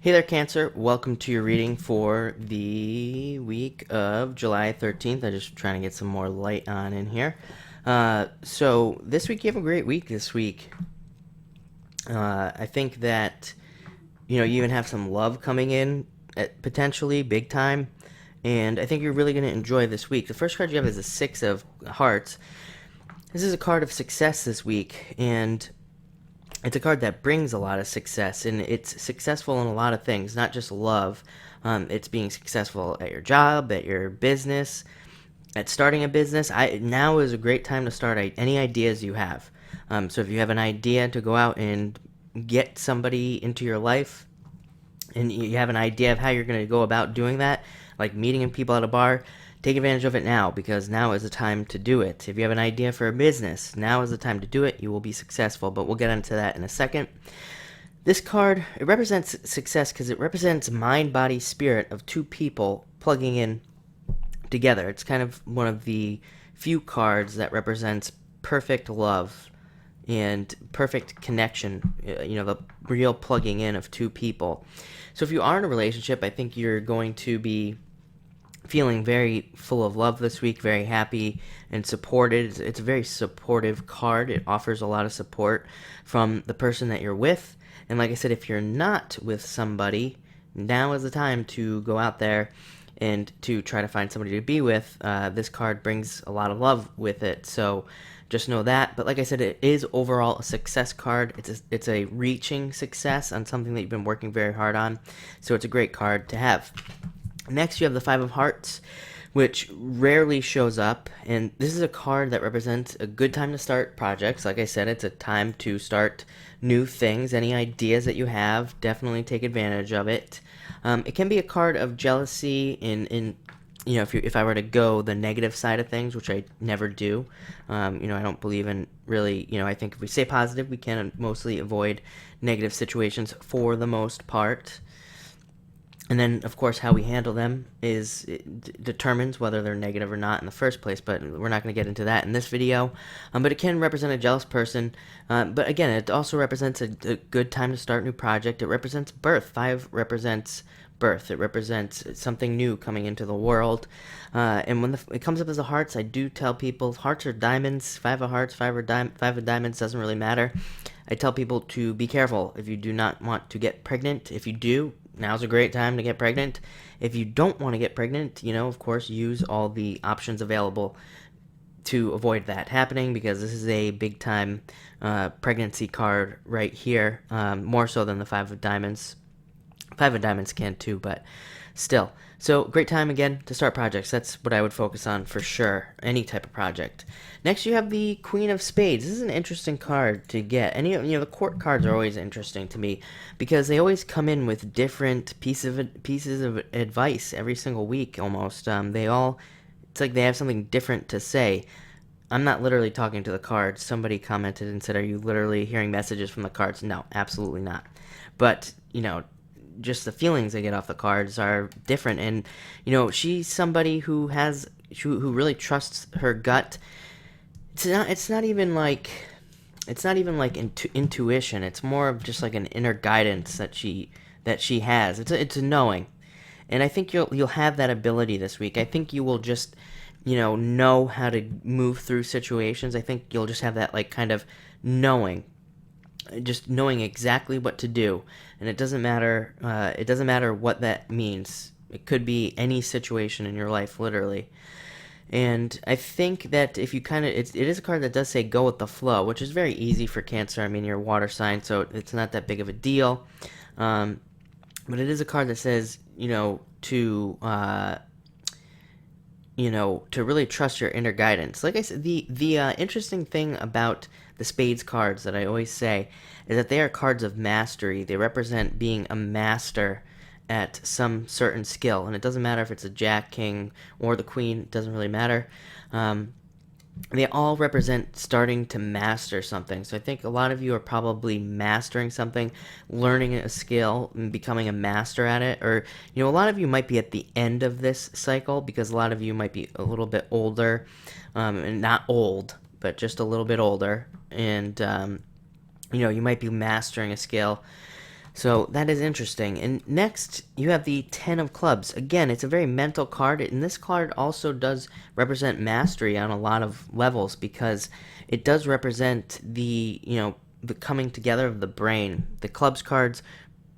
Hey there, Cancer. Welcome to your reading for the week of July 13th. I'm just trying to get some more light on in here. So, this week, you have a great week this week. I think that, you even have some love coming in, potentially, big time. And I think you're really going to enjoy this week. The first card you have is the Six of Hearts. This is a card of success this week, and it's a card that brings a lot of success, and it's successful in a lot of things, not just love. It's being successful at your job, at your business, at starting a business. Now is a great time to start any ideas you have. So if you have an idea to go out and get somebody into your life, and you have an idea of how you're going to go about doing that, like meeting people at a bar, take advantage of it now, because now is the time to do it. If you have an idea for a business, now is the time to do it. You will be successful, but we'll get into that in a second. This card, it represents success because it represents mind, body, spirit of two people plugging in together. It's kind of one of the few cards that represents perfect love and perfect connection, the real plugging in of two people. So if you are in a relationship, I think you're going to be feeling very full of love this week, very happy and supported. It's a very supportive card. It offers a lot of support from the person that you're with. And like I said, if you're not with somebody, now is the time to go out there and to try to find somebody to be with. This card brings a lot of love with it, so just know that. But like I said, it is overall a success card. It's a reaching success on something that you've been working very hard on, so it's a great card to have. Next, you have the Five of Hearts, which rarely shows up, and this is a card that represents a good time to start projects. Like I said, it's a time to start new things. Any ideas that you have, definitely take advantage of it. It can be a card of jealousy if I were to go the negative side of things, which I never do. I don't believe in really, I think if we stay positive, we can mostly avoid negative situations for the most part. And then, of course, how we handle them determines whether they're negative or not in the first place, but we're not going to get into that in this video. But it can represent a jealous person. But again, it also represents a good time to start a new project. It represents birth. Five represents birth. It represents something new coming into the world. And when it comes up as a hearts, I do tell people hearts are diamonds. Five of hearts, five of diamonds, doesn't really matter. I tell people to be careful if you do not want to get pregnant. If you do, now's a great time to get pregnant. If you don't want to get pregnant, of course, use all the options available to avoid that happening, because this is a big time pregnancy card right here, more so than the Five of Diamonds. Five of Diamonds can too, but still. So, great time again to start projects. That's what I would focus on for sure, any type of project. Next, you have the Queen of Spades. This is an interesting card to get. The court cards are always interesting to me because they always come in with different pieces of advice every single week almost. It's like they have something different to say. I'm not literally talking to the cards. Somebody commented and said, "Are you literally hearing messages from the cards?" No, absolutely not. But, just the feelings I get off the cards are different. And she's somebody who really trusts her gut. It's not even like intuition. It's more of just like an inner guidance that she has. It's a knowing, and I think you'll have that ability this week. I think you will just know how to move through situations. I think you'll just have that like kind of knowing, just knowing exactly what to do. And it doesn't matter what that means. It could be any situation in your life, literally. And I think that if you it is a card that does say go with the flow, which is very easy for Cancer. I mean, you're a water sign, so it's not that big of a deal. But it is a card that says to really trust your inner guidance. Like I said, the interesting thing about the Spades cards that I always say is that they are cards of mastery. They represent being a master at some certain skill, and it doesn't matter if it's a Jack, King, or the Queen. It doesn't really matter. They all represent starting to master something. So I think a lot of you are probably mastering something, learning a skill, and becoming a master at it. Or, a lot of you might be at the end of this cycle, because a lot of you might be a little bit older, and not old, but just a little bit older. And, you might be mastering a skill. So that is interesting. And next, you have the Ten of Clubs. Again, it's a very mental card, and this card also does represent mastery on a lot of levels because it does represent the coming together of the brain. The clubs cards,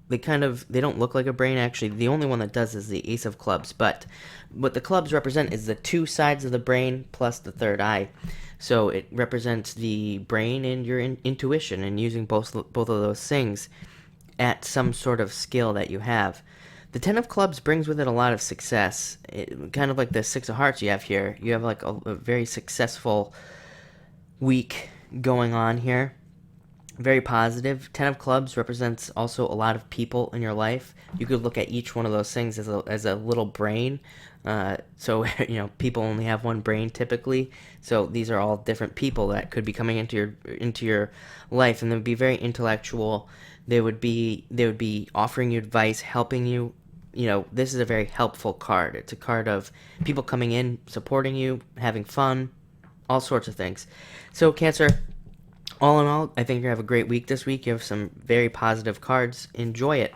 they don't look like a brain actually. The only one that does is the Ace of Clubs, but what the clubs represent is the two sides of the brain plus the third eye. So it represents the brain and your intuition and using both of those things at some sort of skill that you have. The Ten of Clubs brings with it a lot of success. Kind of like the Six of Hearts you have here. You have like a very successful week going on here. Very positive. Ten of Clubs represents also a lot of people in your life. You could look at each one of those things as a little brain. So people only have one brain typically. So these are all different people that could be coming into your life, and they would be very intellectual. They would be offering you advice, helping you. This is a very helpful card. It's a card of people coming in, supporting you, having fun, all sorts of things. So Cancer, all in all, I think you have a great week this week. You have some very positive cards. Enjoy it.